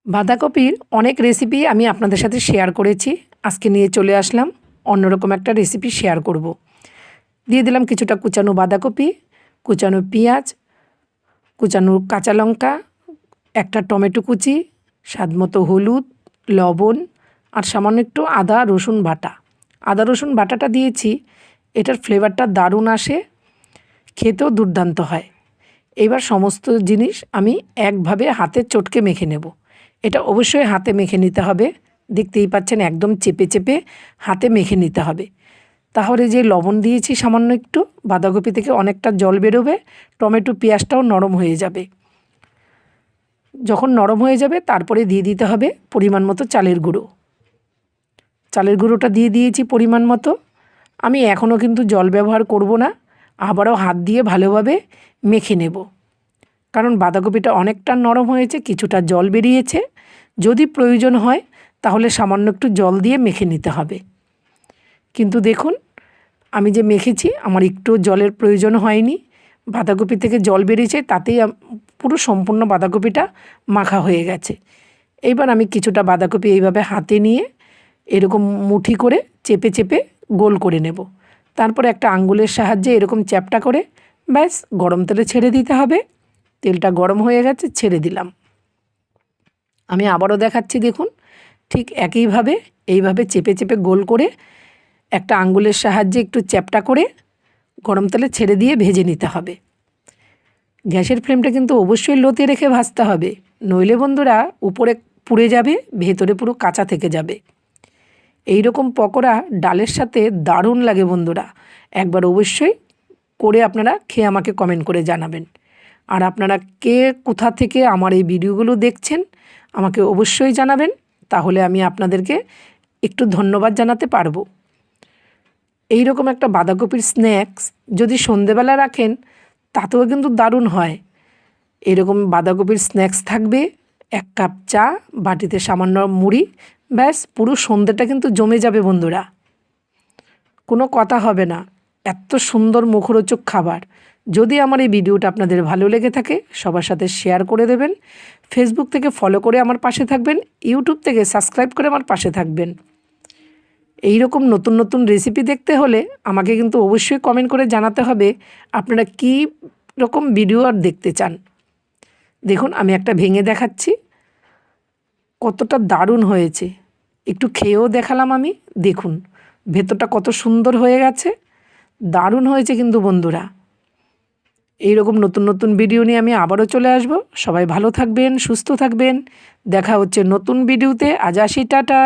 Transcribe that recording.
বাঁধাকপির অনেক রেসিপি আমি আপনাদের সাথে শেয়ার করেছি। আজকে নিয়ে চলে আসলাম অন্যরকম একটা রেসিপি শেয়ার করব। দিয়ে দিলাম কিছুটা কুচানো বাঁধাকপি, কুচানো পেঁয়াজ, কুচানো কাঁচা লঙ্কা, একটা টমেটো কুচি, স্বাদমতো হলুদ, লবণ আর সামান্য একটু আদা রসুন বাটা। আদা রসুন বাটাটা দিয়েছি, এটার ফ্লেভারটা দারুণ আসে, খেতেও দুর্দান্ত হয়। এবার সমস্ত জিনিস আমি একভাবে হাতে চটকে মেখে নেব। এটা অবশ্যই হাতে মেখে নিতে হবে। দেখতেই পাচ্ছেন একদম চেপে চেপে হাতে মেখে নিতে হবে। তাহলে যে লবণ দিয়েছি সামান্য একটু, বাঁধাকপি থেকে অনেকটা জল বেরোবে, টমেটো পেঁয়াজটাও নরম হয়ে যাবে। যখন নরম হয়ে যাবে তারপরে দিয়ে দিতে হবে পরিমাণ মতো চালের গুঁড়ো। চালের গুঁড়োটা দিয়ে দিয়েছি পরিমাণ মতো। আমি এখনও কিন্তু জল ব্যবহার করব না, আবারও হাত দিয়ে ভালোভাবে মেখে নেব। কারণ বাঁধাকপিটা অনেকটা নরম হয়েছে, কিছুটা জল বেরিয়েছে। যদি প্রয়োজন হয় তাহলে সামান্য একটু জল দিয়ে মেখে নিতে হবে। কিন্তু দেখুন আমি যে মেখেছি আমার একটু জলের প্রয়োজন হয়নি। বাঁধাকপি থেকে জল বেরিয়েছে, তাতেই পুরো সম্পূর্ণ বাঁধাকপিটা মাখা হয়ে গেছে। এইবার আমি কিছুটা বাঁধাকপি এইভাবে হাতে নিয়ে এরকম মুঠি করে চেপে চেপে গোল করে নেব। তারপরে একটা আঙ্গুলের সাহায্যে এরকম চ্যাপটা করে ব্যাস গরম তেলে ছেড়ে দিতে হবে। তেলটা গরম হয়ে গেছে, ছেড়ে দিলাম। আমি আবারও দেখাচ্ছি, দেখুন ঠিক একইভাবে এইভাবে চেপে চেপে গোল করে একটা আঙ্গুলের সাহায্যে একটু চ্যাপটা করে গরম তেলে ছেড়ে দিয়ে ভেজে নিতে হবে। গ্যাসের ফ্লেমটা কিন্তু অবশ্যই লোতে রেখে ভাজতে হবে, নইলে বন্ধুরা উপরে পুড়ে যাবে, ভেতরে পুরো কাঁচা থেকে যাবে। এই রকম পকোড়া ডালের সাথে দারুণ লাগে বন্ধুরা। একবার অবশ্যই করে আপনারা খেয়ে আমাকে কমেন্ট করে জানাবেন। আর আপনারা কে কোথা থেকে আমার এই ভিডিওগুলো দেখছেন আমাকে অবশ্যই জানাবেন, তাহলে আমি আপনাদেরকে একটু ধন্যবাদ জানাতে পারবো। এই রকম একটা বাঁধাকপির স্ন্যাক্স যদি সন্ধেবেলা রাখেন তাতেও কিন্তু দারুণ হয়। এরকম বাঁধাকপির স্ন্যাক্স থাকবে, 1 কাপ চা, বাটিতে সামান্য মুড়ি, ব্যাস পুরো সন্ধেটা কিন্তু জমে যাবে বন্ধুরা। কোনো কথা হবে না, এত সুন্দর মুখরোচক খাবার। যদি আমার এই ভিডিওটা আপনাদের ভালো লেগে থাকে সবার সাথে শেয়ার করে দেবেন। ফেসবুক থেকে ফলো করে আমার পাশে থাকবেন, ইউটিউব থেকে সাবস্ক্রাইব করে আমার পাশে থাকবেন। এই রকম নতুন নতুন রেসিপি দেখতে হলে আমাকে কিন্তু অবশ্যই কমেন্ট করে জানাতে হবে আপনারা কী রকম ভিডিও আর দেখতে চান। দেখুন আমি একটা ভেঙে দেখাচ্ছি, কতটা দারুণ হয়েছে। একটু খেয়েও দেখালাম আমি, দেখুন ভেতরটা কত সুন্দর হয়ে গেছে, দারুণ হয়েছে কিন্তু বন্ধুরা। এই রকম নতুন নতুন ভিডিও নিয়ে আমি আবারও চলে আসব। সবাই ভালো থাকবেন, সুস্থ থাকবেন। দেখা হচ্ছে নতুন ভিডিওতে। আজ আসি, টাটা।